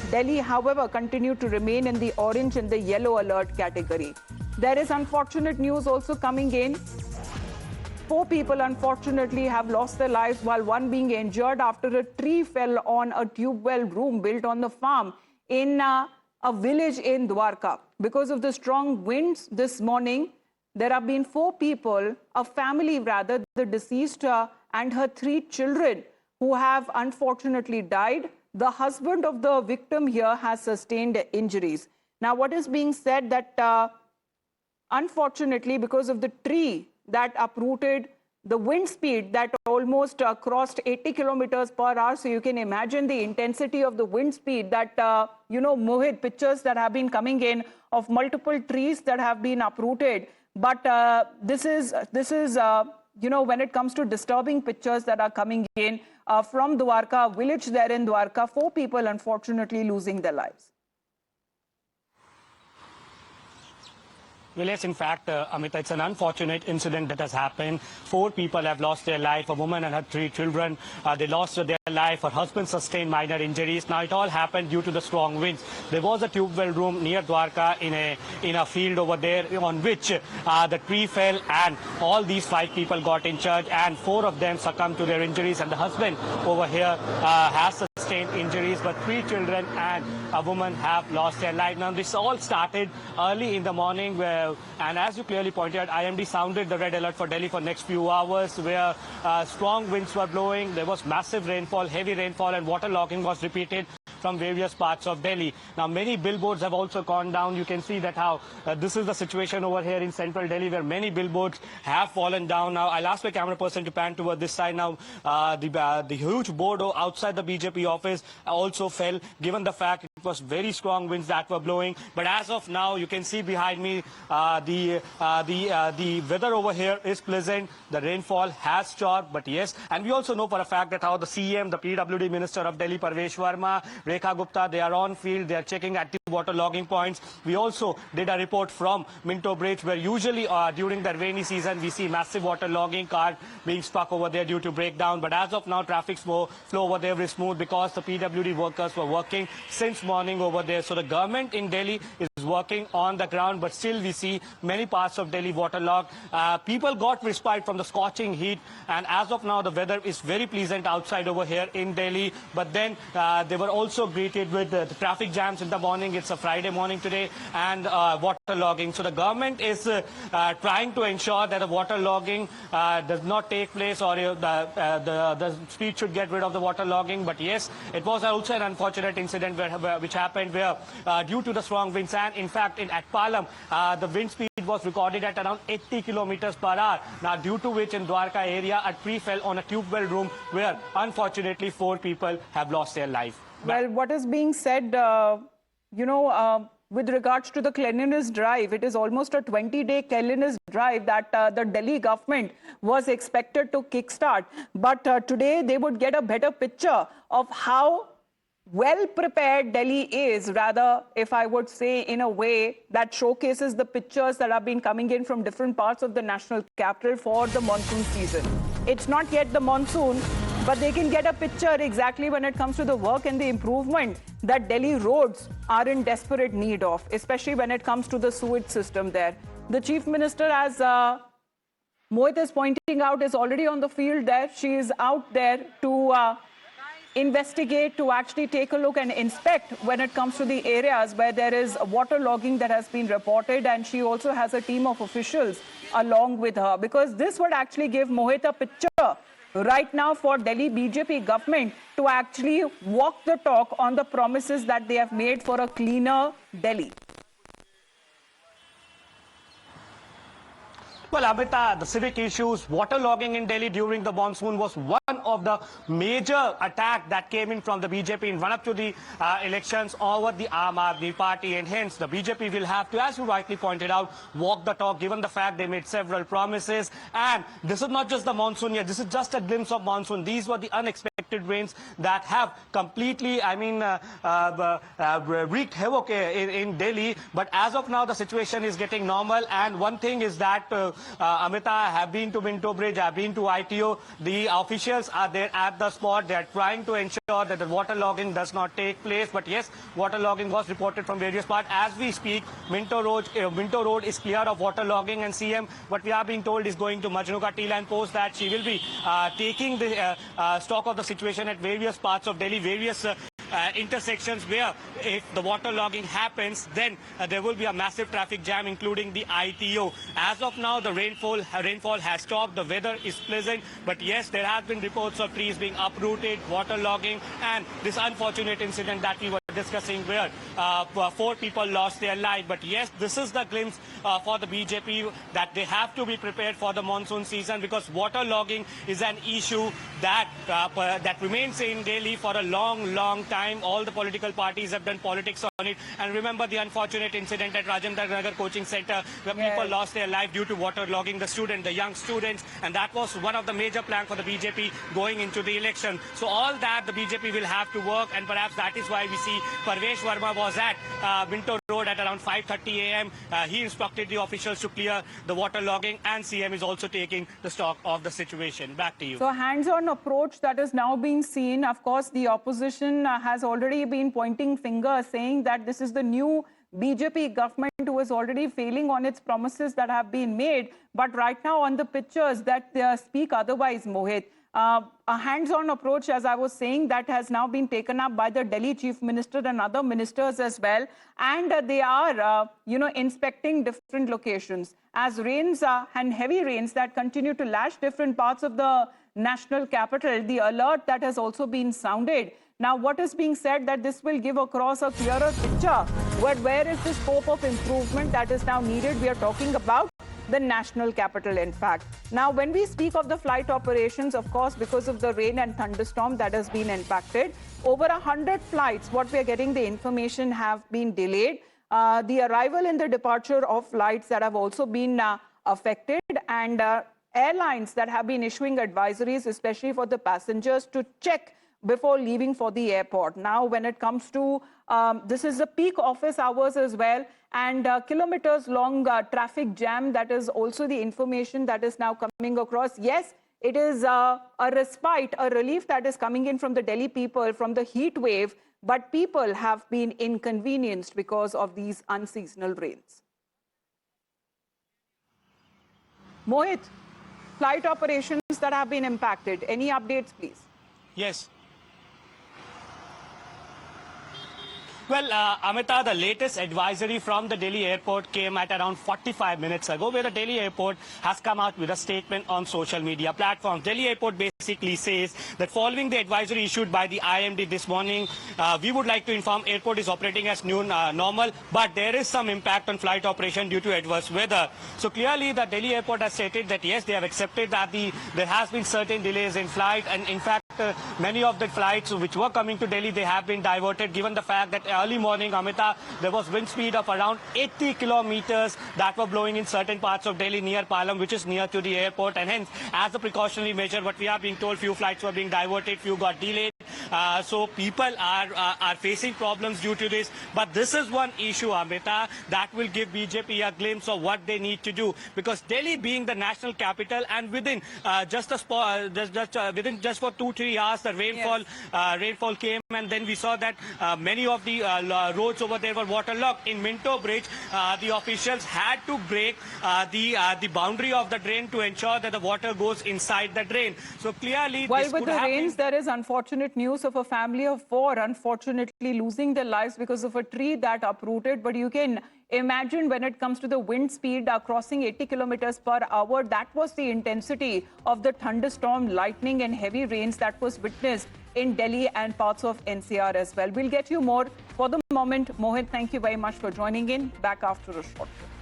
Delhi, however, continued to remain in the orange and the yellow alert category. There is unfortunate news also coming in. 4 people, unfortunately, have lost their lives, while one being injured after a tree fell on a tubewell room built on the farm in a village in Dwarka. Because of the strong winds this morning, there have been 4 people, a family rather, the deceased and her 3 children, who have unfortunately died. The husband of the victim here has sustained injuries. Now, what is being said that unfortunately, because of the tree that uprooted, the wind speed that almost crossed 80 kilometers per hour. So you can imagine the intensity of the wind speed that, Mohit, pictures that have been coming in of multiple trees that have been uprooted. But this is when it comes to disturbing pictures that are coming in from Dwarka, village there in Dwarka, 4 people unfortunately losing their lives. Well, yes, in fact, Amita, it's an unfortunate incident that has happened. 4 people have lost their life, a woman and her 3 children. They lost their life. Her husband sustained minor injuries. Now, it all happened due to the strong winds. There was a tubewell room near Dwarka in a field over there on which the tree fell, and all these 5 people got injured, and 4 of them succumbed to their injuries. And the husband over here has sustained injuries, but 3 children and a woman have lost their life. Now, this all started early in the morning and as you clearly pointed out, IMD sounded the red alert for Delhi for next few hours, where strong winds were blowing. There was massive rainfall, heavy rainfall, and waterlogging was repeated from various parts of Delhi. Now, many billboards have also gone down. You can see that how this is the situation over here in central Delhi, where many billboards have fallen down. Now, I'll ask my camera person to pan toward this side. Now, the huge board outside the BJP office also fell, given the fact it was very strong winds that were blowing. But as of now, you can see behind me, the weather over here is pleasant. The rainfall has stopped, but yes, and we also know for a fact that how the CM, the PWD Minister of Delhi, Parvesh Verma, Rekha Gupta, they are on field. They are checking active water logging points. We also did a report from Minto Bridge, where usually during the rainy season we see massive water logging, cars being stuck over there due to breakdown. But as of now, traffic flow over there is smooth because the PWD workers were working since morning over there. So the government in Delhi is working on the ground, but still we see many parts of Delhi waterlogged. People got respite from the scorching heat, and as of now the weather is very pleasant outside over here in Delhi. But then they were also greeted with the traffic jams in the morning. It's a Friday morning today, and waterlogging. So the government is trying to ensure that the waterlogging does not take place, or the speed should get rid of the waterlogging. But yes, it was also an unfortunate incident which happened where due to the strong winds, and in fact at Palam the wind speed was recorded at around 80 kilometers per hour. Now, due to which in Dwarka area a tree fell on a tubewell room, where unfortunately 4 people have lost their life. Well, what is being said, with regards to the cleanliness drive, it is almost a 20-day cleanliness drive that the Delhi government was expected to kickstart. But today they would get a better picture of how well prepared Delhi is, rather, if I would say, in a way that showcases the pictures that have been coming in from different parts of the national capital for the monsoon season. It's not yet the monsoon, but they can get a picture exactly when it comes to the work and the improvement that Delhi roads are in desperate need of, especially when it comes to the sewage system there. The Chief Minister, as Mohit is pointing out, is already on the field there. She is out there to investigate, to actually take a look and inspect when it comes to the areas where there is water logging that has been reported, and she also has a team of officials along with her, because this would actually give Mohit a picture right now for Delhi BJP government to actually walk the talk on the promises that they have made for a cleaner Delhi. Well, Amita, the civic issues, waterlogging in Delhi during the monsoon was one of the major attacks that came in from the BJP in run-up to the elections over the Aam Aadmi Party, and hence the BJP will have to, as you rightly pointed out, walk the talk, given the fact they made several promises. And this is not just the monsoon yet, this is just a glimpse of monsoon. These were the unexpected unexpected rains that have completely, wreaked havoc in Delhi. But as of now, the situation is getting normal. And one thing is that, Amita, I have been to Minto Bridge, I have been to ITO. The officials are there at the spot. They are trying to ensure that the water logging does not take place. But yes, water logging was reported from various parts. As we speak, Minto Road is clear of water logging, and CM, what we are being told, is going to Majnuka T-line post that she will be taking the stock of the situation at various parts of Delhi, various intersections where if the water logging happens, then there will be a massive traffic jam, including the ITO. As of now, the rainfall has stopped. The weather is pleasant. But yes, there have been reports of trees being uprooted, water logging, and this unfortunate incident that we were discussing where 4 people lost their life. But yes, this is the glimpse for the BJP that they have to be prepared for the monsoon season, because water logging is an issue that remains in Delhi for a long time. All the political parties have done politics on it. And remember the unfortunate incident at Rajendra Nagar coaching center where people lost their life due to water logging, the young students. And that was one of the major plans for the BJP going into the election. So all that the BJP will have to work, and perhaps that is why we see Parvesh Verma was at Minto Road at around 5:30 a.m. He instructed the officials to clear the water logging, and CM is also taking the stock of the situation. Back to you. So hands-on approach that is now being seen. Of course, the opposition has already been pointing fingers, saying that this is the new BJP government who is already failing on its promises that have been made. But right now on the pictures that speak otherwise, Mohit. A hands-on approach, as I was saying, that has now been taken up by the Delhi Chief Minister and other ministers as well. And they are, inspecting different locations. As rains and heavy rains that continue to lash different parts of the national capital, the alert that has also been sounded. Now, what is being said that this will give across a clearer picture. But where is the scope of improvement that is now needed? We are talking about the national capital, in fact. Now, when we speak of the flight operations, of course, because of the rain and thunderstorm that has been impacted, over 100 flights, what we are getting the information, have been delayed. The arrival and the departure of flights that have also been affected, and airlines that have been issuing advisories, especially for the passengers, to check before leaving for the airport. Now, when it comes to, this is the peak office hours as well, and kilometers long traffic jam, that is also the information that is now coming across. Yes, it is a respite, a relief that is coming in from the Delhi people from the heat wave, but people have been inconvenienced because of these unseasonal rains. Mohit, flight operations that have been impacted. Any updates, please? Yes. Well, Amita, the latest advisory from the Delhi airport came at around 45 minutes ago, where the Delhi airport has come out with a statement on social media platforms. Delhi airport basically says that following the advisory issued by the IMD this morning, we would like to inform airport is operating as normal, but there is some impact on flight operation due to adverse weather. So clearly, the Delhi airport has stated that yes, they have accepted that there has been certain delays in flight, and in fact, many of the flights which were coming to Delhi, they have been diverted, given the fact that early morning, Amita, there was wind speed of around 80 kilometers that were blowing in certain parts of Delhi near Palam, which is near to the airport. And hence, as a precautionary measure, what we are being told, few flights were being diverted, few got delayed. So people are facing problems due to this. But this is one issue, Amita, that will give BJP a glimpse of what they need to do. Because Delhi being the national capital, and within just for 2-3 hours, the rainfall came, and then we saw that many of the roads over there were waterlogged. In Minto Bridge, the officials had to break the boundary of the drain to ensure that the water goes inside the drain. So clearly, well, with the rains, there is unfortunate news of a family of 4 unfortunately losing their lives because of a tree that uprooted. But you can imagine when it comes to the wind speed crossing 80 kilometers per hour, that was the intensity of the thunderstorm, lightning and heavy rains that was witnessed in Delhi and parts of NCR as well. We'll get you more. For the moment, Mohit, thank you very much for joining in. Back after a short break.